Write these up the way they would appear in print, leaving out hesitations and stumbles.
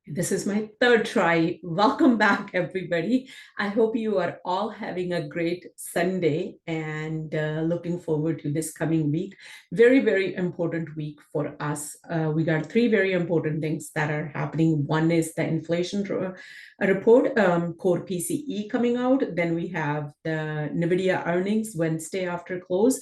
This is my third try. Welcome back, everybody. I hope you are all having a great Sunday and looking forward to this coming week. Very, very important week for us. We got three very important things that are happening. One is the inflation report, core PCE coming out. Then we have the Nvidia earnings Wednesday after close.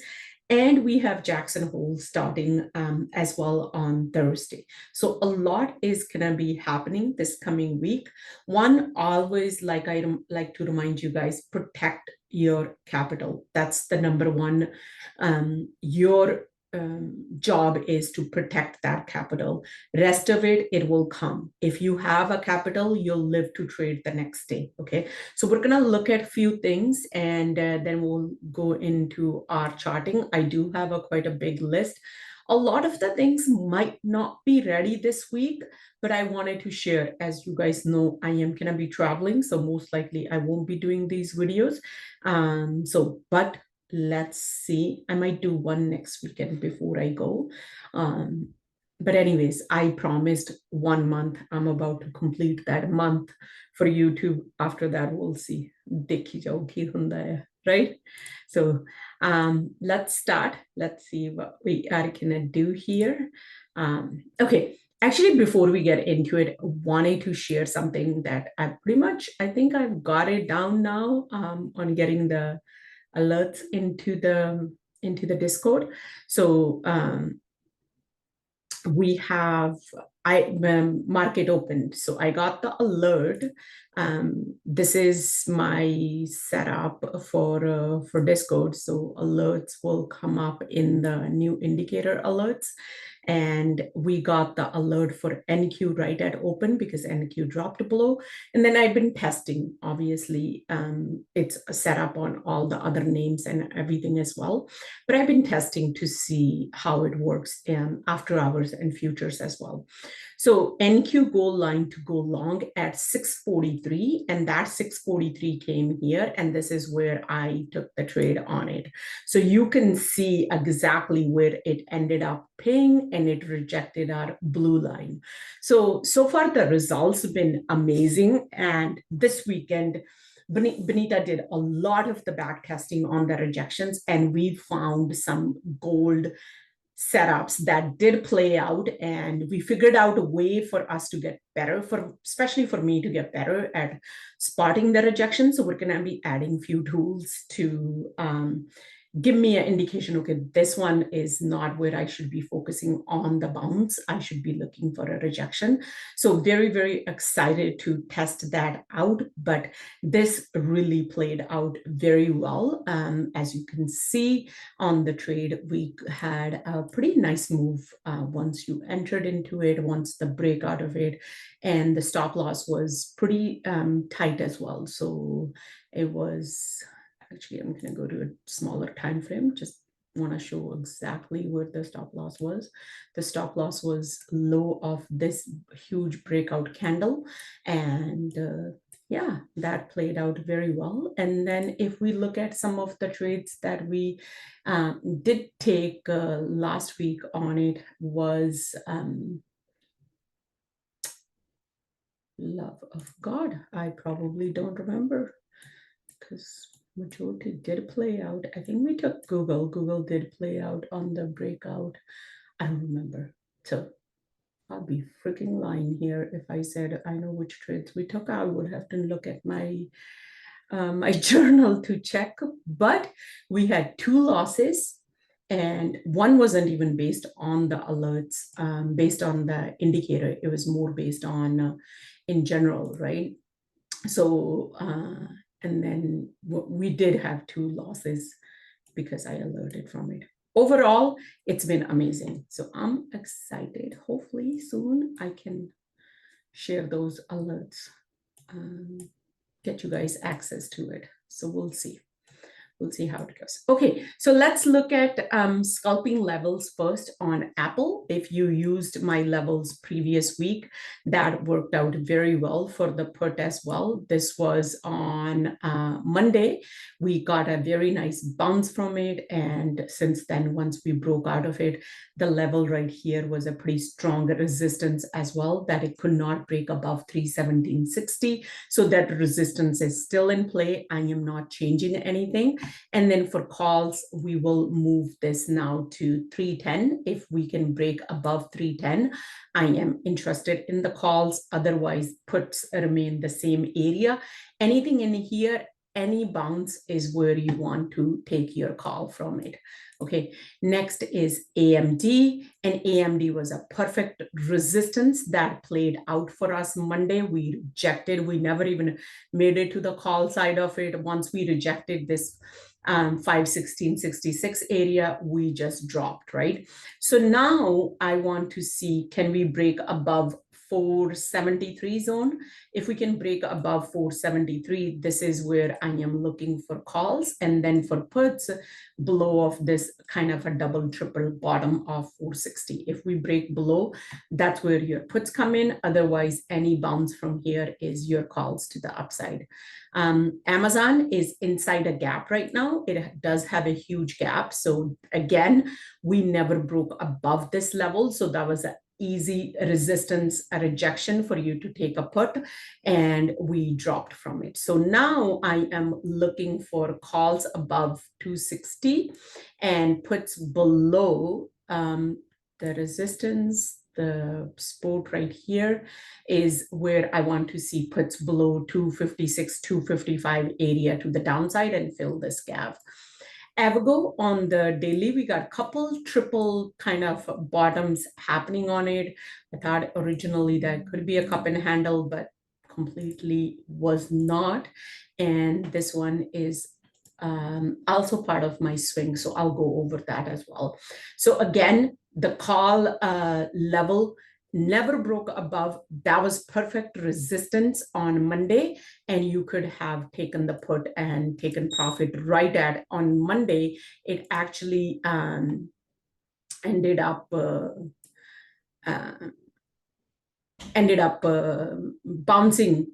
And we have Jackson Hole starting as well on Thursday. So a lot is gonna be happening this coming week. One, always I like to remind you guys, protect your capital. That's the number one. Your job is to protect that capital. Rest of it, it will come. If you have a capital, you'll live to trade the next day. Okay, so we're gonna look at a few things and then we'll go into our charting. I do have quite a big list. A lot of the things might not be ready this week, but I wanted to share. As you guys know, I am gonna be traveling, so most likely I won't be doing these videos. But let's see. I might do one next weekend before I go. But anyways, I promised 1 month. I'm about to complete that month for YouTube. After that, we'll see. Dekhi jao ki hunda hai, right? So let's start. Let's see what we are gonna do here. Okay. Actually, before we get into it, I wanted to share something that I think I've got it down now on getting the alerts into the Discord. So we have market opened, so I got the alert. This is my setup for Discord, so alerts will come up in the new indicator alerts. And we got the alert for NQ right at open because NQ dropped below. And then I've been testing, obviously. It's set up on all the other names and everything as well. But I've been testing to see how it works after hours and futures as well. So NQ goal line to go long at 643, and that 643 came here, and this is where I took the trade on it. So you can see exactly where it ended up paying, and it rejected our blue line. So far the results have been amazing, and this weekend Benita did a lot of the back testing on the rejections, and we found some gold setups that did play out, and we figured out a way for us to get better, especially for me to get better at spotting the rejection. So we're going to be adding few tools to give me an indication, okay, this one is not where I should be focusing on the bounce. I should be looking for a rejection. So very, very excited to test that out. But this really played out very well. As you can see on the trade, we had a pretty nice move once you entered into it, once the break out of it, and the stop loss was pretty tight as well. So it was, actually, I'm going to go to a smaller time frame. Just want to show exactly where the stop loss was. The stop loss was low of this huge breakout candle, and yeah, that played out very well. And then if we look at some of the trades that we did take last week on it, was love of God. I probably don't remember because majority did play out. I think we took Google. Google did play out on the breakout. I don't remember. So I'll be freaking lying here if I said I know which trades we took. I would have to look at my my journal to check. But we had two losses, and one wasn't even based on the alerts, based on the indicator. It was more based on in general, right? So and then we did have two losses because I alerted from it. Overall, it's been amazing. So I'm excited. Hopefully soon I can share those alerts, get you guys access to it. So we'll see. we'll see how it goes. Okay, so let's look at scalping levels first on Apple. If you used my levels previous week, that worked out very well for the put as well. This was on Monday. We got a very nice bounce from it. And since then, once we broke out of it, the level right here was a pretty strong resistance as well, that it could not break above 317.60. So that resistance is still in play. I am not changing anything. And then for calls, we will move this now to 310. If we can break above 310, I am interested in the calls. Otherwise, puts remain the same area. Anything in here, any bounce is where you want to take your call from it. Okay, next is AMD, and AMD was a perfect resistance that played out for us Monday. We rejected, we never even made it to the call side of it. Once we rejected this 516.66 area, we just dropped, right? So now I want to see, can we break above 473 zone? If we can break above 473, this is where I am looking for calls. And then for puts, below of this kind of a double triple bottom of 460. If we break below, that's where your puts come in. Otherwise, any bounce from here is your calls to the upside. Amazon is inside a gap right now. It does have a huge gap. So again, we never broke above this level. So that was an easy resistance, a rejection for you to take a put, and we dropped from it. So now I am looking for calls above 260 and puts below the resistance. The support right here is where I want to see puts below 256, 255 area to the downside and fill this gap. Avigo on the daily, we got a couple triple kind of bottoms happening on it. I thought originally that could be a cup and handle, but completely was not. And this one is also part of my swing, so I'll go over that as well. So again, the call level never broke above. That was perfect resistance on Monday, and you could have taken the put and taken profit right at on Monday. It actually ended up bouncing,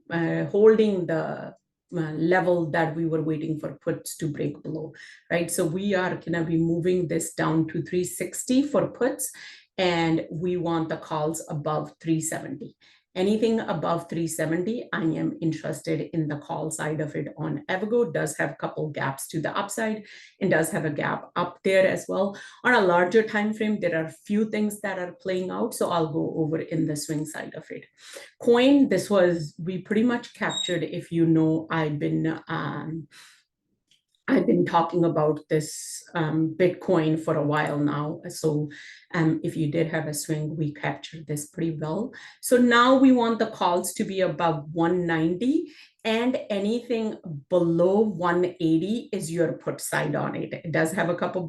holding the level that we were waiting for puts to break below, right? So we are gonna be moving this down to 360 for puts, and we want the calls above 370. Anything above 370, I am interested in the call side of it on Avigo. Does have a couple gaps to the upside and does have a gap up there as well. On a larger time frame, there are a few things that are playing out, so I'll go over in the swing side of it. Coin, this was, we pretty much captured, if you know, I've been talking about this Bitcoin for a while now. So if you did have a swing, we captured this pretty well. So now we want the calls to be above 190, and anything below 180 is your put side on it. It does have a couple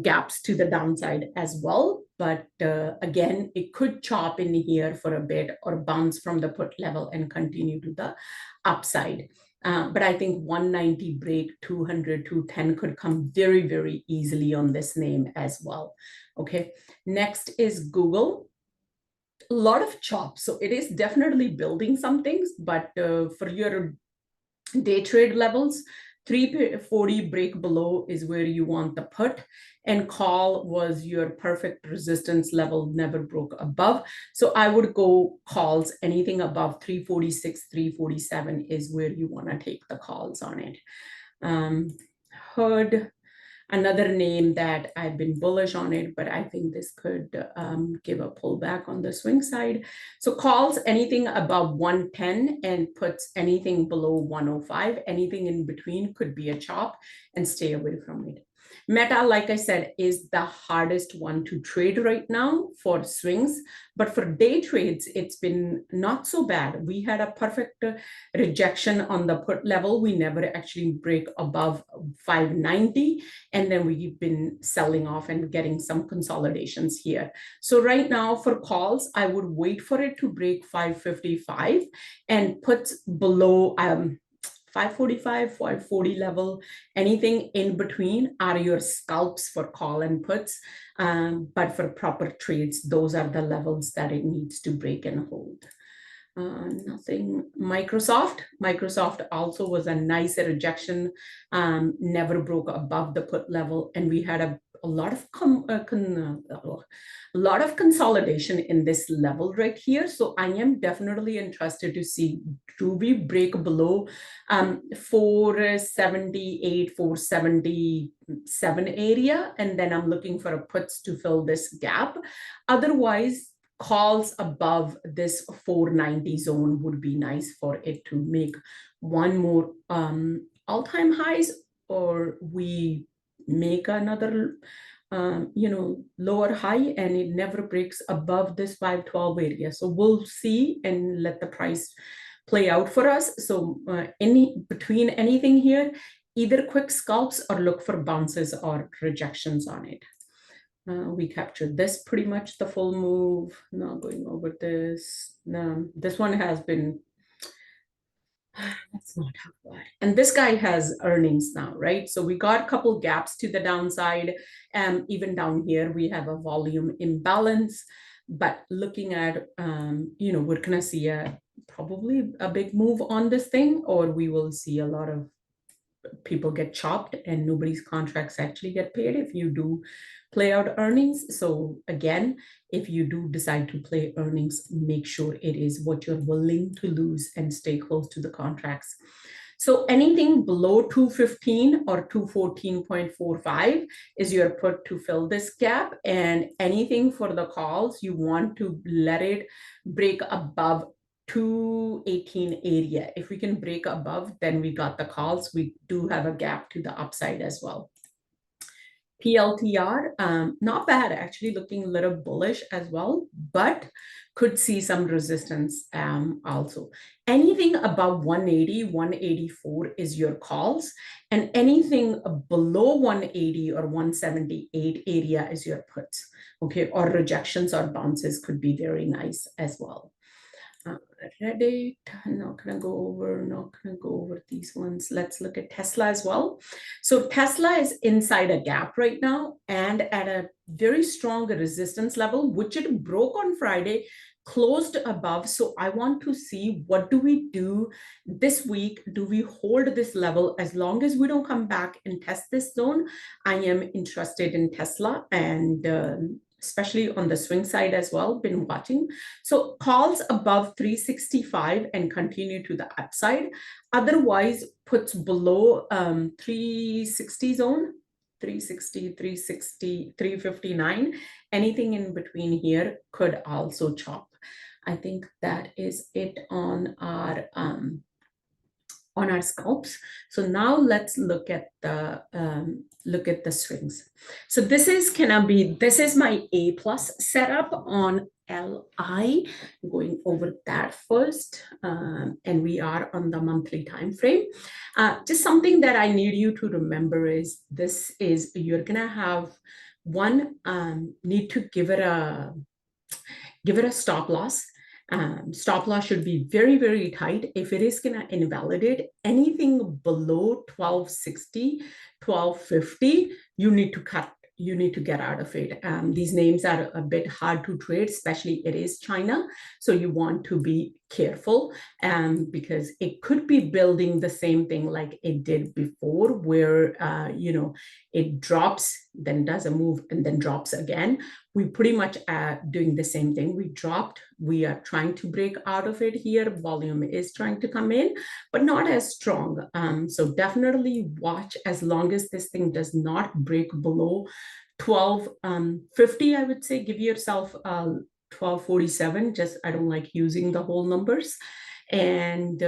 gaps to the downside as well. But again, it could chop in here for a bit or bounce from the put level and continue to the upside. But I think 190 break, 200, 210 could come very, very easily on this name as well. Okay, next is Google. A lot of chop. So it is definitely building some things, but for your day trade levels, 340 break below is where you want the put, and call was your perfect resistance level, never broke above. So I would go calls, anything above 346, 347 is where you want to take the calls on it. Hood, another name that I've been bullish on it, but I think this could give a pullback on the swing side. So calls anything above 110 and puts anything below 105. Anything in between could be a chop, and stay away from it. Meta, like I said, is the hardest one to trade right now for swings, but for day trades, it's been not so bad. We had a perfect rejection on the put level. We never actually break above 590, and then we've been selling off and getting some consolidations here. So right now for calls, I would wait for it to break 555 and puts below 545, 540 level, anything in between are your scalps for call and puts. But for proper trades, those are the levels that it needs to break and hold. Nothing. Microsoft also was a nice rejection, never broke above the put level, and we had a lot of a lot of consolidation in this level right here. So I am definitely interested to see, do we break below 478, 477 area, and then I'm looking for a puts to fill this gap. Otherwise, calls above this 490 zone would be nice for it to make one more all-time highs, or we make another lower high and it never breaks above this 512 area. So we'll see and let the price play out for us. So between anything here, either quick scalps or look for bounces or rejections on it. We captured this pretty much the full move. Not going over this. No, this one has been, that's not how bad. And this guy has earnings now, right? So we got a couple gaps to the downside. Even down here, we have a volume imbalance. But looking at, we're gonna see probably a big move on this thing, or we will see a lot of people get chopped and nobody's contracts actually get paid if you do play out earnings. So again, if you do decide to play earnings, make sure it is what you're willing to lose and stay close to the contracts. So anything below 215 or 214.45 is your put to fill this gap. And anything for the calls, you want to let it break above 218 area. If we can break above, then we got the calls. We do have a gap to the upside as well. PLTR, not bad, actually looking a little bullish as well, but could see some resistance also. Anything above 180, 184 is your calls, and anything below 180 or 178 area is your puts, okay? Or rejections or bounces could be very nice as well. Reddit, not gonna go over these ones. Let's look at Tesla as well. So Tesla is inside a gap right now and at a very strong resistance level, which it broke on Friday, closed above. So I want to see, what do we do this week? Do we hold this level? As long as we don't come back and test this zone, I am interested in Tesla, and especially on the swing side as well, been watching. So calls above 365 and continue to the upside. Otherwise, puts below 360 zone, 360, 360, 359. Anything in between here could also chop. I think that is it on our scalps. So now let's look at the swings. So this is my A plus setup on LI. I'm going over that first, and we are on the monthly time frame. Just something that I need you to remember is you're gonna have one, need to give it a stop loss. Stop loss should be very, very tight. If it is going to invalidate anything below 1260, 1250, you need to cut. You need to get out of it. These names are a bit hard to trade, especially it is China. So you want to be careful, because it could be building the same thing like it did before, where it drops, then does a move, and then drops again. We pretty much are doing the same thing. We dropped, we are trying to break out of it here. Volume is trying to come in, but not as strong. So definitely watch, as long as this thing does not break below 1250, I would say give yourself 1247. Just, I don't like using the whole numbers. And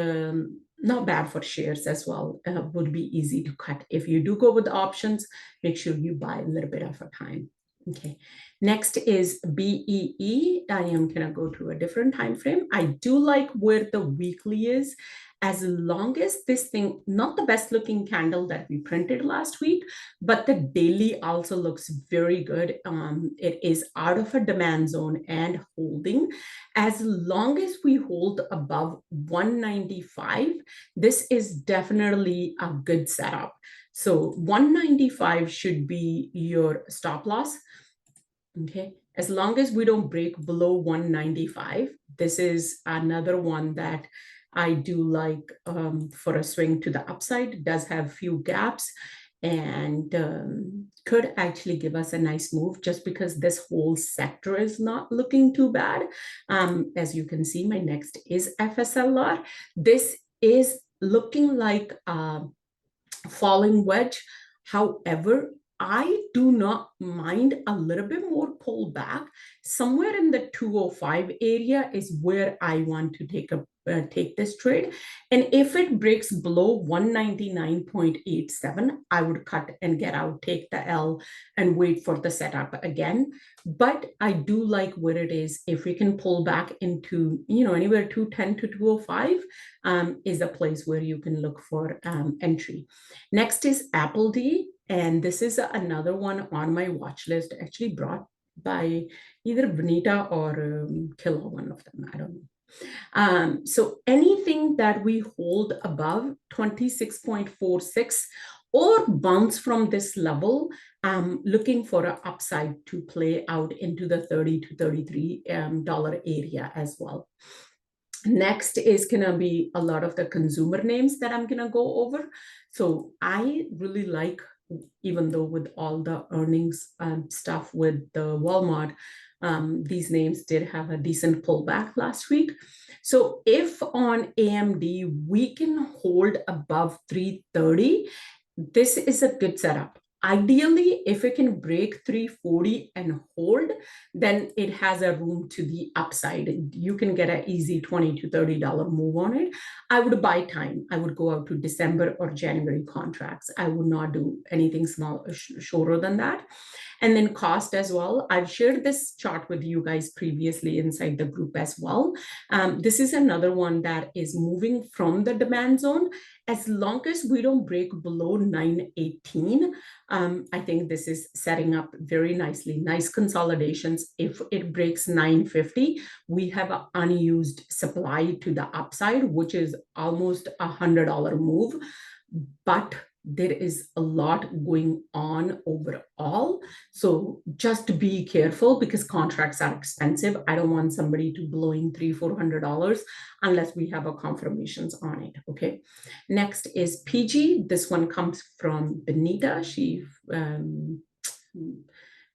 not bad for shares as well. Would be easy to cut. If you do go with the options, make sure you buy a little bit of a time. Okay, next is BEE. I am gonna go to a different time frame. I do like where the weekly is as long as this thing, not the best looking candle that we printed last week, but the daily also looks very good. It is out of a demand zone and holding. As long as we hold above 195, this is definitely a good setup. So 195 should be your stop loss. Okay, as long as we don't break below 195, this is another one that I do like for a swing to the upside. It does have few gaps and could actually give us a nice move just because this whole sector is not looking too bad. As you can see, my next is FSLR. This is looking like a falling wedge. However, I do not mind a little bit more pullback. Somewhere in the 205 area is where I want to take this trade. And if it breaks below 199.87, I would cut and get out, take the L and wait for the setup again. But I do like where it is. If we can pull back into, anywhere 210 to 205 is a place where you can look for entry. Next is Apple D. And this is another one on my watch list, actually brought by either Benita or Killa, one of them. I don't know. So anything that we hold above 26.46 or bounce from this level, looking for an upside to play out into the $30 to $33 area as well. Next is going to be a lot of the consumer names that I'm going to go over. So I really like, even though with all the earnings stuff with the Walmart, these names did have a decent pullback last week. So if on AMD we can hold above 330, this is a good setup. Ideally, if it can break 340 and hold, then it has a room to the upside. You can get an easy $20 to $30 move on it. I would buy time. I would go out to December or January contracts. I would not do anything small, shorter than that. And then cost as well. I've shared this chart with you guys previously inside the group as well. This is another one that is moving from the demand zone. As long as we don't break below 918, I think this is setting up very nicely. Nice consolidations. If it breaks 950, we have an unused supply to the upside, which is almost $100 move. But there is a lot going on overall. So just be careful because contracts are expensive. I don't want somebody to blowing $300-400 unless we have a confirmations on it. Okay. Next is PG. This one comes from Benita.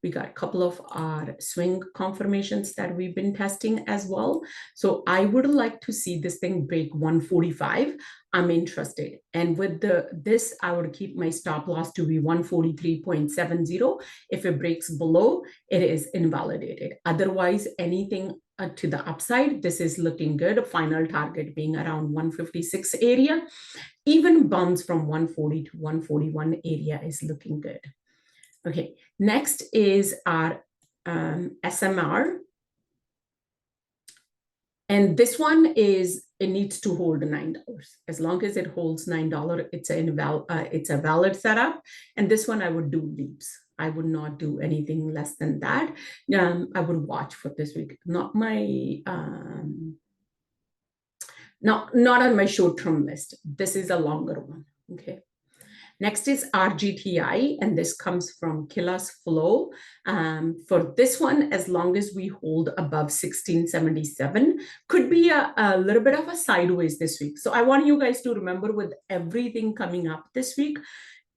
We got a couple of our swing confirmations that we've been testing as well. So I would like to see this thing break 145. I'm interested. And with this, I would keep my stop loss to be 143.70. If it breaks below, it is invalidated. Otherwise, anything to the upside, this is looking good. Final target being around 156 area. Even bounce from 140 to 141 area is looking good. Okay, next is our SMR. And this one is, it needs to hold $9. As long as it holds $9, it's a valid setup. And this one I would do leaps. I would not do anything less than that. I would watch for this week. Not on my short-term list. This is a longer one. Okay. Next is RGTI, and this comes from Killa's Flow. For this one, as long as we hold above 1677, could be a little bit of a sideways this week. So I want you guys to remember, with everything coming up this week,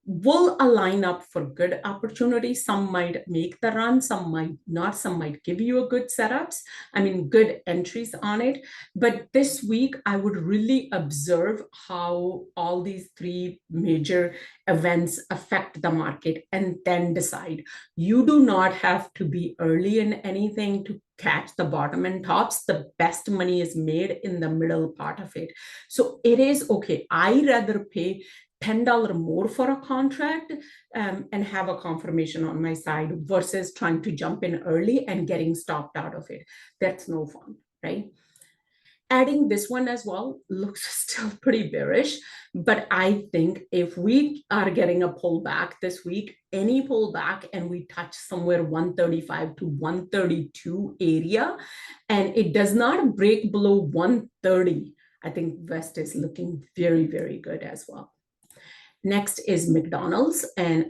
will align up for good opportunities. Some might make the run, some might not, some might give you a good setups. I mean, good entries on it. But this week, I would really observe how all these three major events affect the market and then decide. You do not have to be early in anything to catch the bottom and tops. The best money is made in the middle part of it. So it is okay. I rather pay $10 more for a contract and have a confirmation on my side versus trying to jump in early and getting stopped out of it. That's no fun, right? Adding this one as well looks still pretty bearish, but I think if we are getting a pullback this week, any pullback, and we touch somewhere 135 to 132 area, and it does not break below 130, I think West is looking very, very good as well. Next is McDonald's, and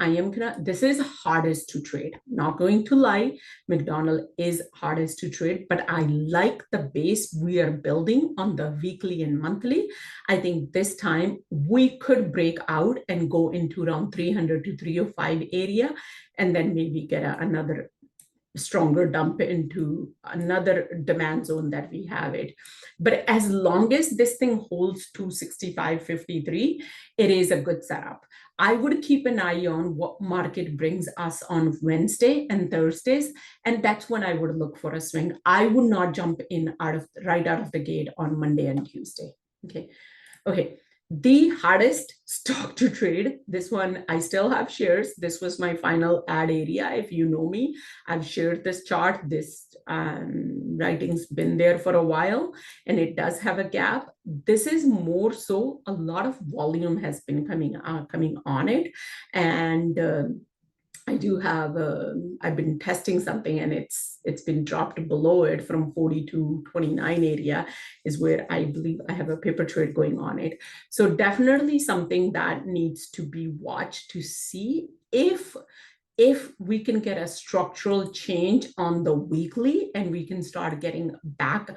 this is hardest to trade. Not going to lie, McDonald's is hardest to trade, but I like the base we are building on the weekly and monthly. I think this time we could break out and go into around 300 to 305 area, and then maybe get another stronger dump into another demand zone that we have it. But as long as this thing holds 265.53, it is a good setup. I would keep an eye on what market brings us on Wednesday and Thursdays, and that's when I would look for a swing. I would not jump in right out of the gate on Monday and Tuesday. Okay. The hardest stock to trade, this one, I still have shares. This was my final ad area. If you know me, I've shared this chart. This writing's been there for a while, and it does have a gap. This is more so a lot of volume has been coming on it, and I do have, I've been testing something, and it's been dropped below it from 40 to 29 area is where I believe I have a paper trade going on it. So definitely something that needs to be watched to see if we can get a structural change on the weekly and we can start getting back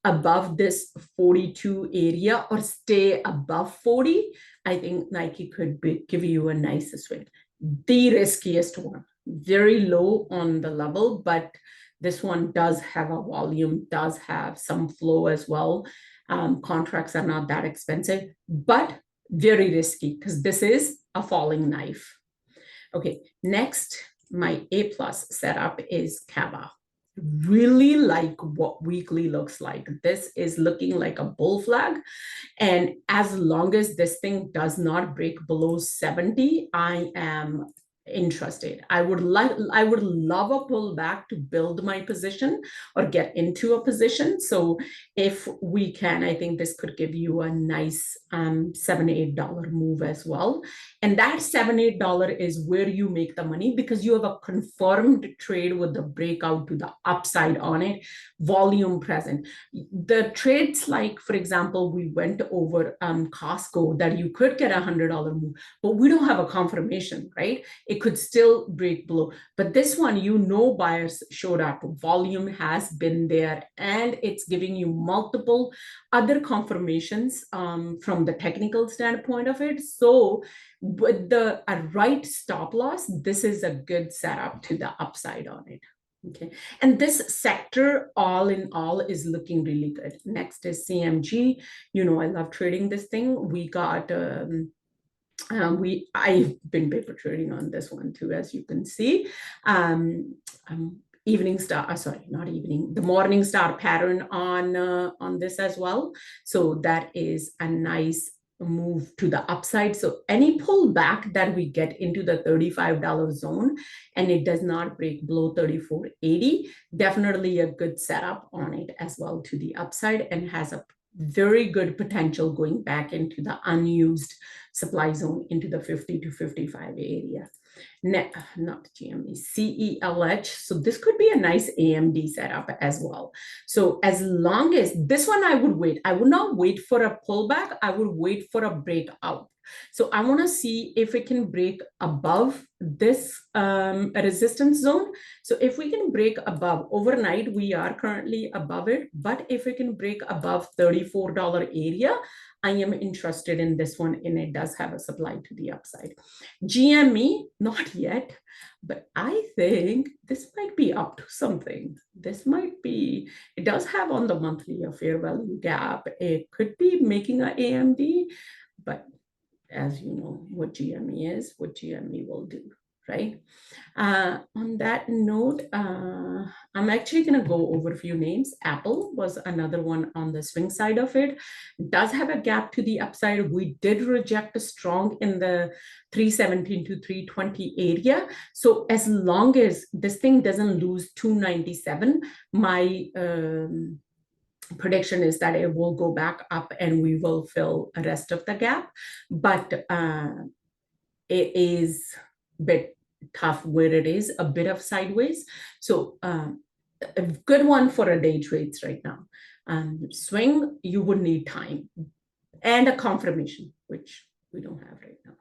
above this 42 area or stay above 40, I think Nike could give you a nice swing. The riskiest one, very low on the level, but this one does have a volume, does have some flow as well. Contracts are not that expensive, but very risky because this is a falling knife. Okay, next, my A+ setup is Kava. Really like what weekly looks like. This is looking like a bull flag. And as long as this thing does not break below 70, I am interested. I would love a pullback to build my position or get into a position. So if we can, I think this could give you a nice $7-8 move as well. And that $7-8 is where you make the money because you have a confirmed trade with the breakout to the upside on it, volume present. The trades, like for example, we went over Costco, that you could get $100 move, but we don't have a confirmation, right? It could still break below. But this one, buyers showed up, volume has been there, and it's giving you multiple other confirmations from the technical standpoint of it. So with a right stop loss, this is a good setup to the upside on it. Okay, and this sector all in all is looking really good. Next is CMG. I love trading this thing. We got I've been paper trading on this one too, as you can see. Evening star, sorry, not evening, the morning star pattern on this as well. So that is a nice move to the upside. So any pullback that we get into the $35 zone and it does not break below 34.80, definitely a good setup on it as well to the upside, and has a very good potential going back into the unused supply zone into the 50 to 55 area. Not GME, CELH. So this could be a nice AMD setup as well. So as long as this one, I would wait. I would not wait for a pullback. I would wait for a breakout. So I want to see if it can break above this resistance zone. So if we can break above overnight, we are currently above it. But if we can break above $34 area, I am interested in this one, and it does have a supply to the upside. GME, not yet, but I think this might be up to something. This might be, it does have on the monthly a fair value gap. It could be making an AMD, but as you know what GME is, what GME will do, right? On that note, I'm actually going to go over a few names. Apple was another one on the swing side of it. It does have a gap to the upside. We did reject a strong in the 317 to 320 area. So as long as this thing doesn't lose 297, my prediction is that it will go back up and we will fill the rest of the gap, but it is a bit tough where it is, a bit of sideways. So a good one for a day trades right now. Swing, you would need time and a confirmation, which we don't have right now.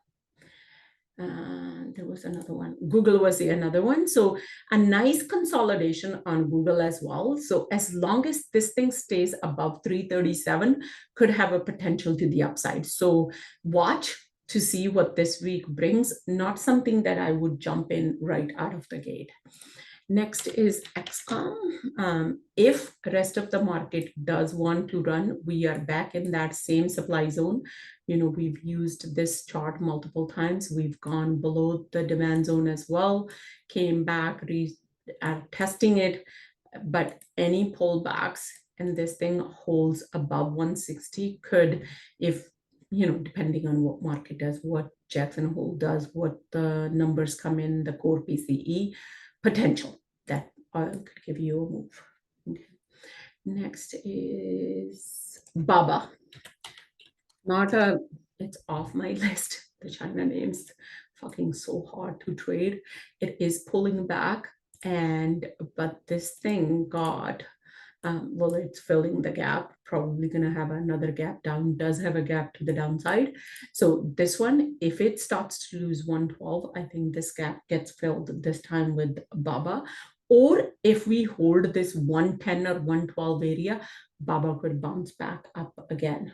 There was another one. Google was the another one. So a nice consolidation on Google as well. So as long as this thing stays above 337, could have a potential to the upside. So watch to see what this week brings. Not something that I would jump in right out of the gate. Next is XCOM. If the rest of the market does want to run, we are back in that same supply zone. We've used this chart multiple times. We've gone below the demand zone as well, came back, testing it, but any pullbacks and this thing holds above 160 could, if depending on what market does, what Jackson Hole does, what the numbers come in, the core PCE, potential that could give you a move. Okay. Next is Baba. It's off my list. The China names fucking so hard to trade. It is pulling back, but this thing got well, it's filling the gap, probably going to have another gap down, does have a gap to the downside. So this one, if it starts to lose 112, I think this gap gets filled this time with Baba. Or if we hold this 110 or 112 area, Baba could bounce back up again.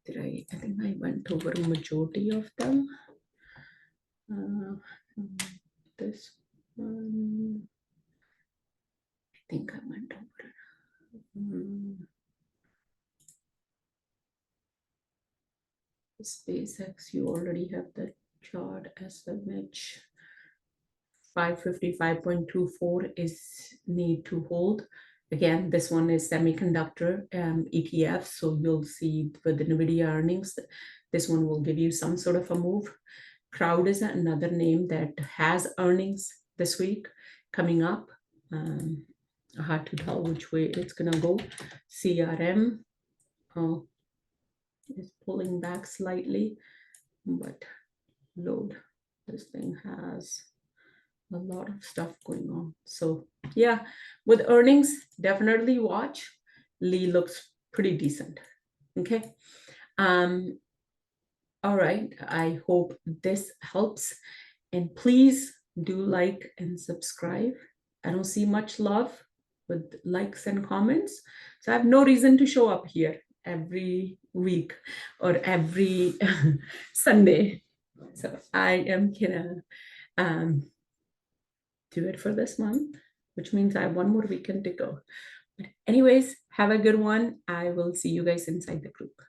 I think I went over a majority of them. This one, I think I went over. SpaceX, you already have the chart. SMH 555.24 is need to hold. Again, this one is semiconductor ETF, so you'll see with the Nvidia earnings, this one will give you some sort of a move. Crowd is another name that has earnings this week coming up. Hard to tell which way it's gonna go. CRM is pulling back slightly, but load, this thing has a lot of stuff going on. So yeah, with earnings, definitely watch. Lee looks pretty decent. Okay. All right, I hope this helps, and please do like and subscribe. I don't see much love with likes and comments, so I have no reason to show up here every week or every Sunday. So I am gonna do it for this month, which means I have one more weekend to go. But anyways, have a good one. I will see you guys inside the group.